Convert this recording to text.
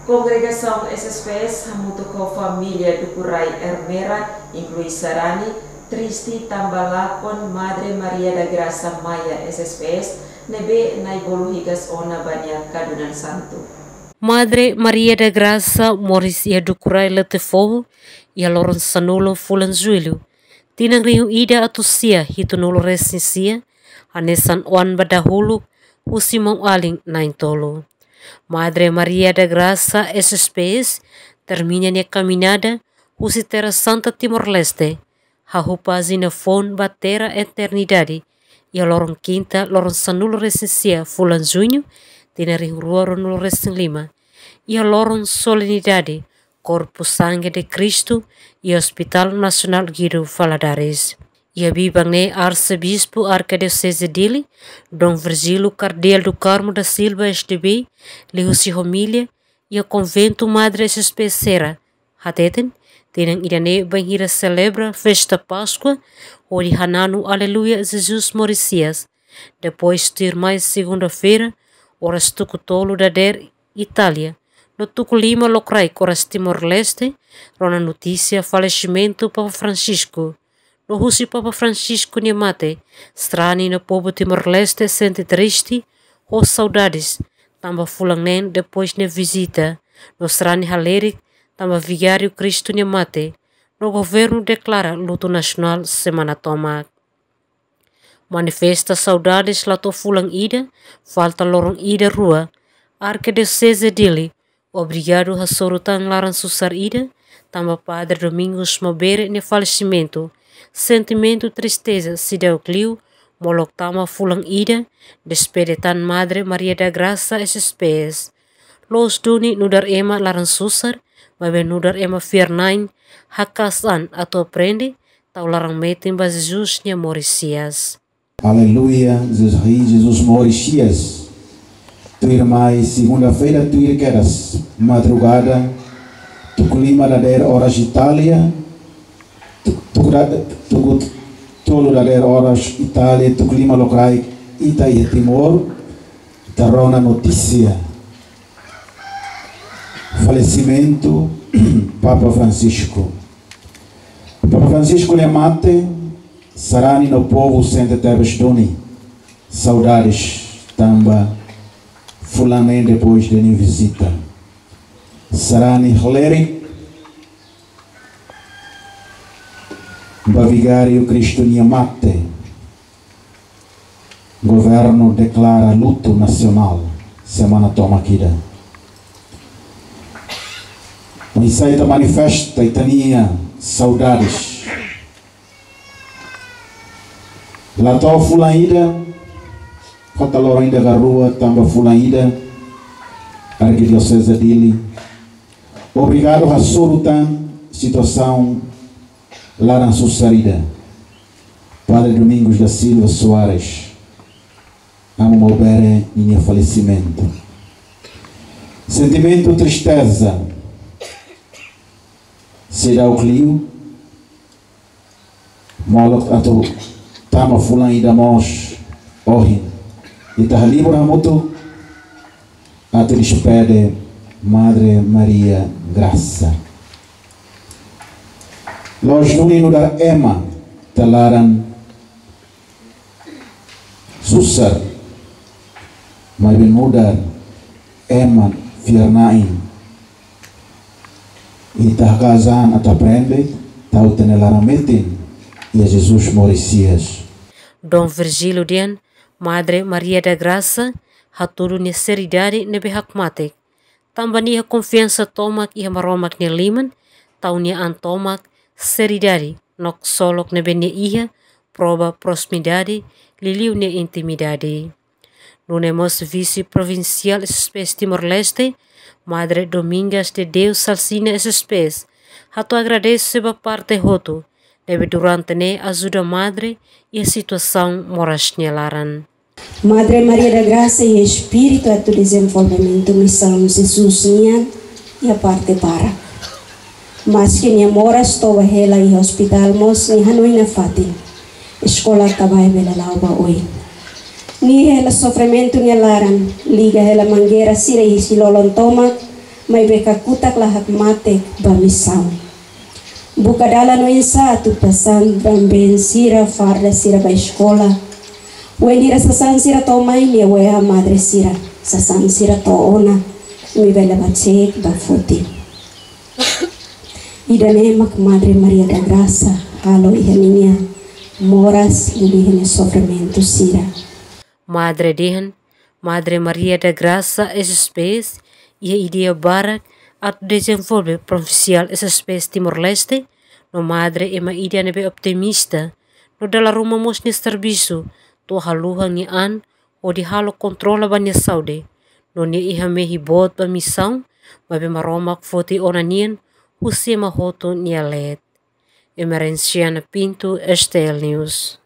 Congregação SSPS Hamutuko Família do Curai Ermera inclui Sarani, Tristi Tambalakon Madre Maria da Graça Maya SSPS nebe naiboluhigas ona banyak Kadunan Santo. Madre Maria da Graça Morisia do Curai Letefogo ia loron sanulo fulan zuilu. Tinang rihu ida atusia hitunulo resinsia anesan oan badahulu usimong aling naintolo. Madre Maria da Graça SSPS termina nia caminhada usi terra Santa Timor-Leste hahupazi na fon batera eternidade ia lorong quinta lorong sanulo resensia fulan junho tina rua no resin lima ia lorong solenidade Corpo Sangue de Cristo e Hospital Nacional Guido Valadares. Ia bibangne arcebispo arquidiocese Dili, Dom Virgílio Cardeal do Carmo da Silva SDB, lihusi homilia, ia convento Madre SSPS hateten, tinang idane banhira celebra festa Páscoa, ori hananu Aleluia Jesus Moricias, depois ter mais segunda-feira, horas tuku tolo da der Itália, no tuku lima locrai horas Timor-Leste, rona notícia falecimento Papa Francisco. No Rusi Papa Francisco Niamate, strani no povo Timor-Leste sente triste ou saudades, tamba fulang nen depois ne visita, no strani halerik, tamba vigário Cristo Niamate, no governo declara luto nacional semana tomak. Manifesta saudades lato fulang ida, falta lorong ida rua, arquidiocese Dili, obrigado a sorutan laran susar ida, tamba Padre Domingos Mobere ne falecimento, sentimento tristeza se deu clio, molok tama fulang ida, despedetan Madre Maria da Graça SSPS. Los duni nudar ema laran susar, mabe nudar ema fiernain, hakasan atau prende, tau larang metin ba Jesus nya Moricias. Aleluia, Jesus Moricias. Tu irmã, segunda-feira tu irqueras, madrugada, tu clima da der horas Itália, tolo da der horas Itália, tu clima locai Ita e Timor, tarona notícia, falecimento Papa Francisco. Papa Francisco Niamate, sarani no povo sente teves doni, saudades tamba fulanen depois de nem visita. Sarani Hleri, Bavigário Cristo Niamate, governo declara luto nacional, semana tomaquida. O Isaita manifesta Itania saudades. Latau fulaida, kota lorainda garua tamba fulaida, arquidiocese Dili. Obrigado a solutan situação Laran Sussarida, Padre Domingos da Silva Soares, amo Mobere em falecimento. Sentimento tristeza, se dá o clio, molok atau tama fulan ida mos, ohin, e tá livre a moto, atau despede Madre Maria Graça. Los nuninu da ema talaran susar mai benudar ema fiernain ita kazan ata prende tau tenelara metin e Jesus Moricias. Dom Virgílio Dian, Madre Maria da Graça, haturu ne seridade ne behakmatek, tambani ha confiança tomak e maromak ne liman, tau ne antomak seridade, nok solok ne bene iha, proba proximidade, liliu ne intimidade. Nunemos vice provincial SSPS Timor-Leste, Madre Domingas de Deus Salsina SSPS, hatu agradece seba parte hotu, deve durante ne ajuda Madre e a situação moras laran. Madre Maria da Graça e Espírito é o desenvolvimento missão Jesus nian e a parte para. Mas que nia moras toa hela e hospital mos ni hanoi na fatin. Escola tabay bela lauba oi. Ni hela sofrimento ni laran, liga hela mangueira sira e silolon toma, mai beka kutak lahak matek bamisau. Buka dala no insa tu pesan bamben sira farda sira ba escola. Wenira sasan sira to mai ni wea madre sira. Sasan sira to ona mi bela bacek ba foti. Idane mak Madre Maria da Graça halo ihaninia moras ilihene sofrimento sira. Madre dehen, Madre Maria da Graça SSPS, ia idea barak at desenvolve provincial SSPS Timor-Leste, no Madre ema idea nebe optimista, no dala rumah mosni serviço, to haluhang ni an, o di halo kontrola banya saude, no ni iha mehi bot ba missão, babe maromak foti onanien, husia mahoto ni alet. Emerenciana Pinto, STL News.